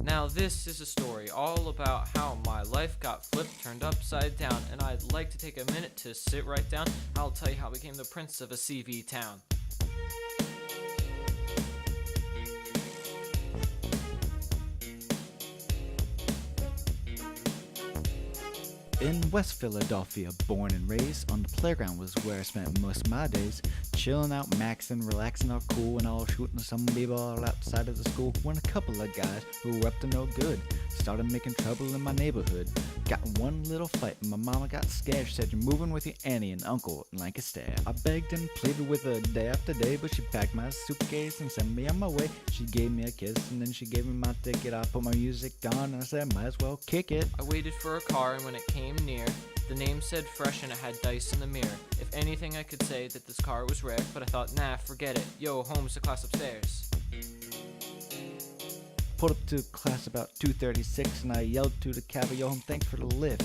Now this is a story all about how my life got flipped, turned upside down, and I'd like to take a minute to sit right down. I'll tell you how I became the prince of a CV town. In West Philadelphia, born and raised, on the playground was where I spent most of my days. Chilling out, maxing, relaxing all cool, and all shooting some b-ball outside of the school. When a couple of guys who were up to no good started making trouble in my neighborhood. Got in one little fight and my mama got scared. She said, "You're moving with your auntie and uncle in Lancaster." I begged and pleaded with her day after day, but she packed my suitcase and sent me on my way. She gave me a kiss and then she gave me my ticket. I put my music on and I said, might as well kick it. I waited for a car, and when it came near, the name said fresh and it had dice in the mirror. If anything, I could say that this car was rare, but I thought, nah, forget it. Yo, home's the class upstairs. Pulled up to class about 2:36 and I yelled to the cab, "Yo, home, thanks for the lift."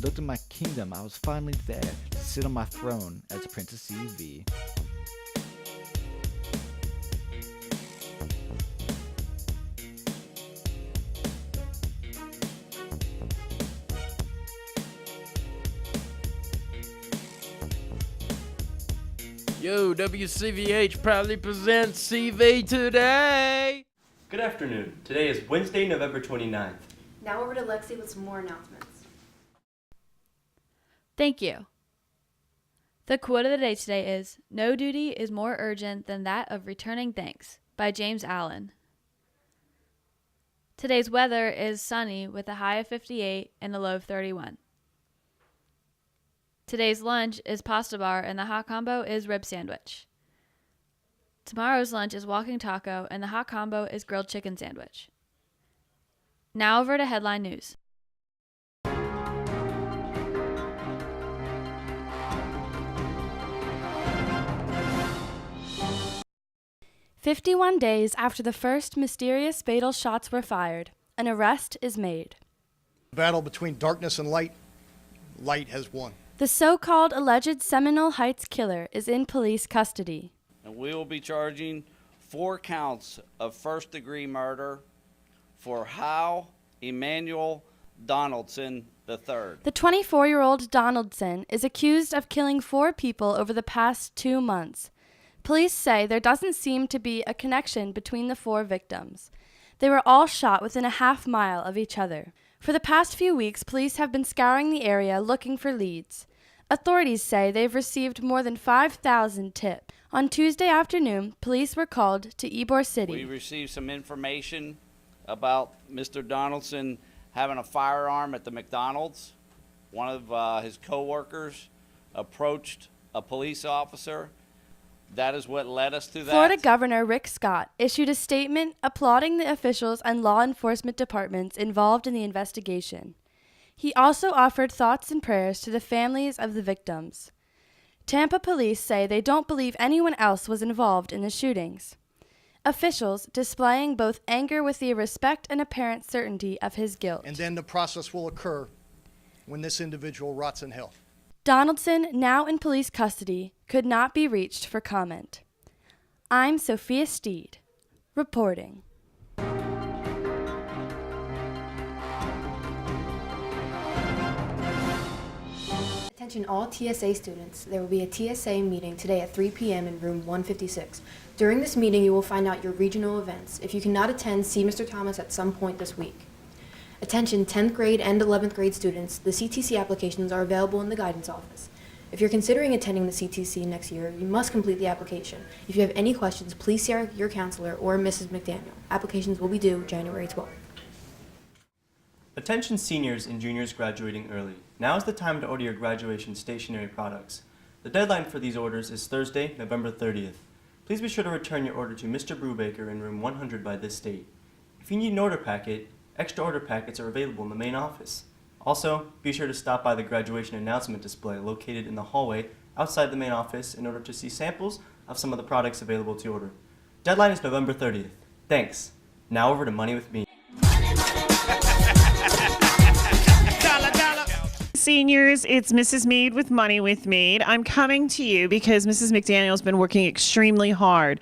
Looked at my kingdom, I was finally there to sit on my throne as a prince of CV. Yo, WCVH proudly presents CV Today! Good afternoon. Today is Wednesday, November 29th. Now over to Lexi with some more announcements. Thank you. The quote of the day today is, "No duty is more urgent than that of returning thanks," by James Allen. Today's weather is sunny with a high of 58 and a low of 31. Today's lunch is pasta bar and the hot combo is rib sandwich. Tomorrow's lunch is walking taco and the hot combo is grilled chicken sandwich. Now over to headline news. "51 days after the first mysterious fatal shots were fired, an arrest is made. Battle between darkness and light, light has won. The so-called alleged Seminole Heights killer is in police custody. And we will be charging 4 counts of first-degree murder for Hal Emmanuel Donaldson III. The 24-year-old Donaldson is accused of killing 4 people over the past 2 months. Police say there doesn't seem to be a connection between the 4 victims. They were all shot within a half mile of each other. For the past few weeks, police have been scouring the area looking for leads. Authorities say they've received more than 5,000 tips. On Tuesday afternoon, police were called to Ybor City. We received some information about Mr. Donaldson having a firearm at the McDonald's. One of his co-workers approached a police officer. That is what led us to that. Florida Governor Rick Scott issued a statement applauding the officials and law enforcement departments involved in the investigation. He also offered thoughts and prayers to the families of the victims. Tampa police say they don't believe anyone else was involved in the shootings. Officials displaying both anger with the respect and apparent certainty of his guilt. And then the process will occur when this individual rots in hell. Donaldson, now in police custody, could not be reached for comment. I'm Sophia Steed, reporting. Attention all TSA students. There will be a TSA meeting today at 3 p.m. in room 156. During this meeting, you will find out your regional events. If you cannot attend, see Mr. Thomas at some point this week. Attention 10th grade and 11th grade students. The CTC applications are available in the guidance office. If you're considering attending the CTC next year, you must complete the application. If you have any questions, please see your counselor or Mrs. McDaniel. Applications will be due January 12th. Attention seniors and juniors graduating early. Now is the time to order your graduation stationery products. The deadline for these orders is Thursday, November 30th. Please be sure to return your order to Mr. Brubaker in room 100 by this date. If you need an order packet, extra order packets are available in the main office. Also, be sure to stop by the graduation announcement display located in the hallway outside the main office in order to see samples of some of the products available to order. Deadline is November 30th. Thanks. Now over to Money with Me. seniors. It's Mrs. Mead with Money with Mead. I'm coming to you because Mrs. McDaniel's been working extremely hard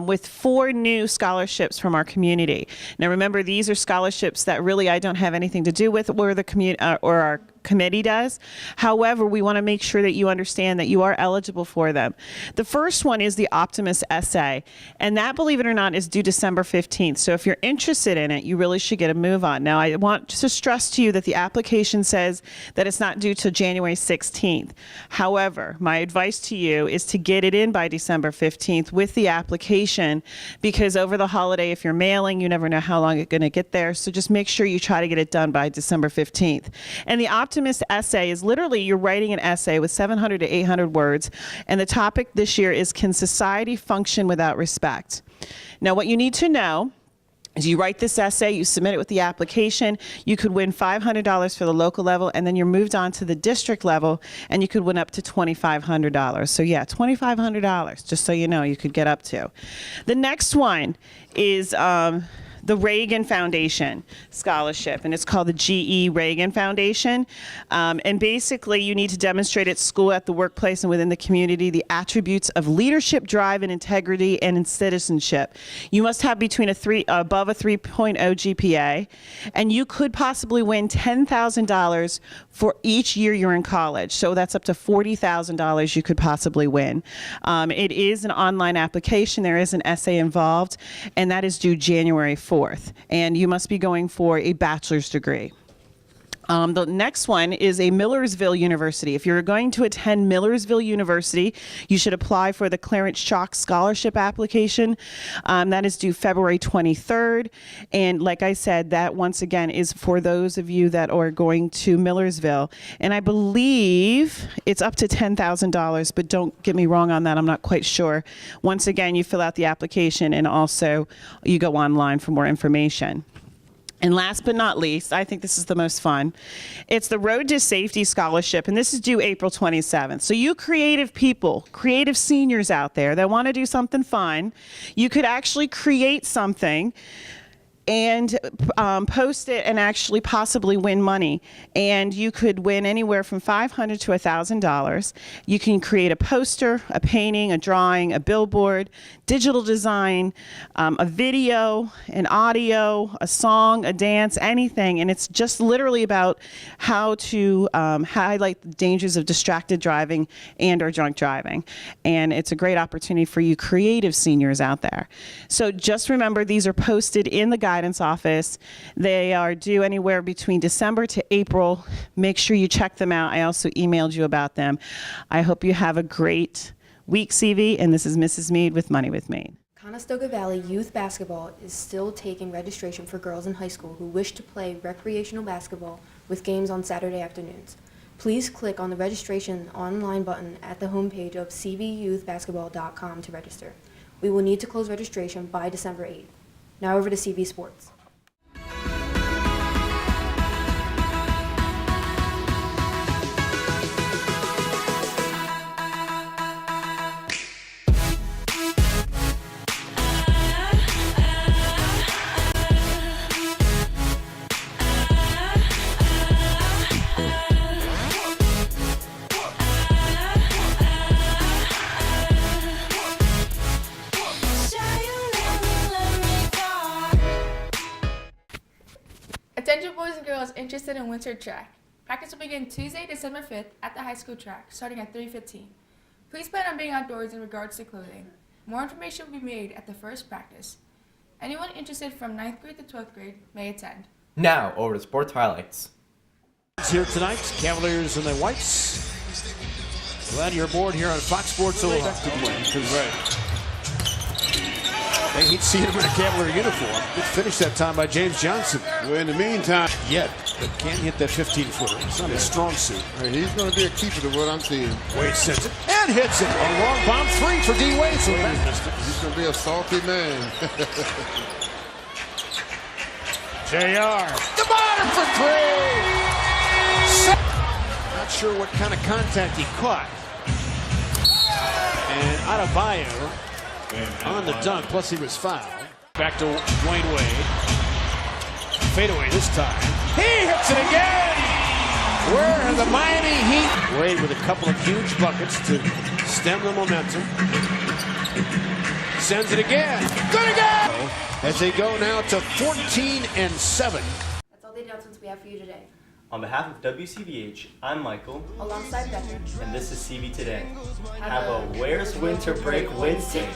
with 4 new scholarships from our community. Now, remember, these are scholarships that really I don't have anything to do with, or the or our committee does. However, we want to make sure that you understand that you are eligible for them. The first one is the Optimist Essay, and that, believe it or not, is due December 15th. So if you're interested in it, you really should get a move on. Now, I want to stress to you that the application says that it's not due till January 16th. However, my advice to you is to get it in by December 15th with the application, because over the holiday, if you're mailing, you never know how long it's going to get there. So just make sure you try to get it done by December 15th. And the Optimist Essay is literally you're writing an essay with 700 to 800 words, and the topic this year is, can society function without respect? Now, what you need to know is you write this essay, you submit it with the application, you could win $500 for the local level, and then you're moved on to the district level, and you could win up to $2,500. So yeah, $2,500, just so you know, you could get up to. The next one is the Reagan Foundation Scholarship, and it's called the G.E. Reagan Foundation. And basically, you need to demonstrate at school, at the workplace, and within the community the attributes of leadership, drive, and integrity, and in citizenship. You must have between above a 3.0 GPA, and you could possibly win $10,000 for each year you're in college. So that's up to $40,000 you could possibly win. It is an online application. There is an essay involved, and that is due January 4th, and you must be going for a bachelor's degree. The next one is a Millersville University. If you're going to attend Millersville University, you should apply for the Clarence Schock Scholarship application. That is due February 23rd. And like I said, that once again is for those of you that are going to Millersville. And I believe it's up to $10,000, but don't get me wrong on that. I'm not quite sure. Once again, you fill out the application, and also you go online for more information. And last but not least, I think this is the most fun. It's the Road to Safety Scholarship, and this is due April 27th. So you creative people, creative seniors out there that want to do something fun, you could actually create something and post it and actually possibly win money. And you could win anywhere from $500 to $1,000. You can create a poster, a painting, a drawing, a billboard, digital design, a video, an audio, a song, a dance, anything. And it's just literally about how to highlight the dangers of distracted driving and or drunk driving. And it's a great opportunity for you creative seniors out there. So just remember, these are posted in the guidance office. They are due anywhere between December to April. Make sure you check them out. I also emailed you about them. I hope you have a great week, CV, and this is Mrs. Mead with Money with Mead. Conestoga Valley Youth Basketball is still taking registration for girls in high school who wish to play recreational basketball with games on Saturday afternoons. Please click on the registration online button at the homepage of cvyouthbasketball.com to register. We will need to close registration by December 8th. Now over to CV Sports. Attention boys and girls interested in winter track. Practice will begin Tuesday, December 5th at the high school track, starting at 3:15. Please plan on being outdoors in regards to clothing. More information will be made at the first practice. Anyone interested from 9th grade to 12th grade may attend. Now, over to sports highlights. Here tonight, Cavaliers and the Whites. Glad you're aboard here on Fox Sports Ohio. They hate seeing him in a Cavalier uniform. Good finish that time by James Johnson. Well, in the meantime, but can't hit that 15-footer. It's not his strong suit. He's going to be a keeper to what I'm seeing. Wade sends it and hits it. A long bomb three for D. Wade. So he's going to be a salty man. JR. The bottom for three. Not sure what kind of contact he caught. And Adebayo on the dunk, plus he was fouled. Back to Dwayne Wade. Fadeaway this time. He hits it again! Where are the Miami Heat? Wade with a couple of huge buckets to stem the momentum. Sends it again. Good again! As they go now to 14-7. That's all the announcements we have for you today. On behalf of WCVH, I'm Michael, Alongside Becca, and this is CB Today. Have a Where's Winter Break Wednesday.